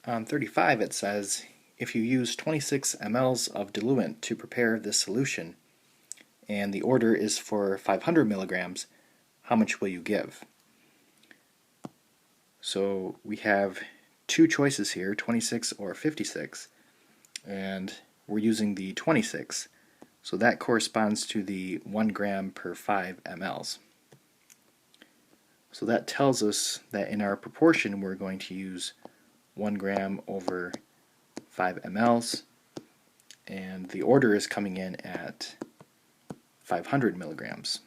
On 35 it says, if you use 26 mLs of diluent to prepare this solution, and the order is for 500 milligrams, how much will you give? So we have two choices here, 26 or 56, and we're using the 26, so that corresponds to the 1 gram per 5 mLs. So that tells us that in our proportion we're going to use 1 gram over 5 mLs, and the order is coming in at 500 milligrams.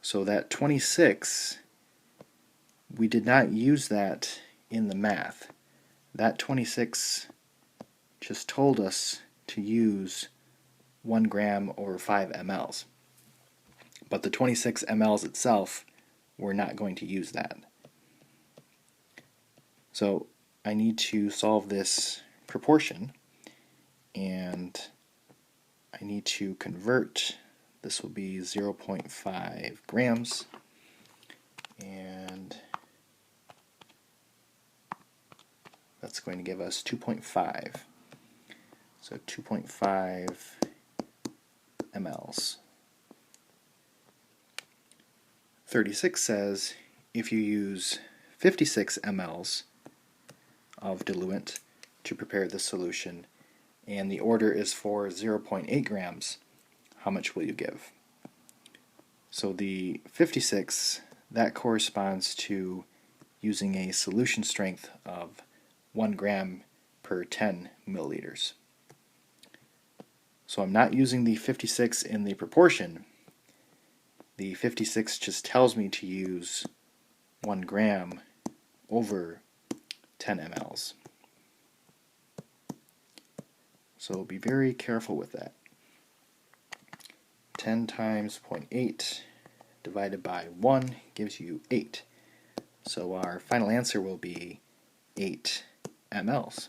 So that 26, we did not use that in the math. That 26 just told us to use 1 gram over 5 mLs. But the 26 mLs itself, we're not going to use that. So I need to solve this proportion, and I need to convert. This will be 0.5 grams, and that's going to give us 2.5. So 2.5 mLs. 36 says if you use 56 mLs of diluent to prepare this solution, and the order is for 0.8 grams, how much will you give? So the 56, that corresponds to using a solution strength of 1 gram per 10 milliliters. So I'm not using the 56 in the proportion. The 56 just tells me to use 1 gram over 10 mLs. So be very careful with that. 10 times 0.8 divided by 1 gives you 8. So our final answer will be 8 mLs.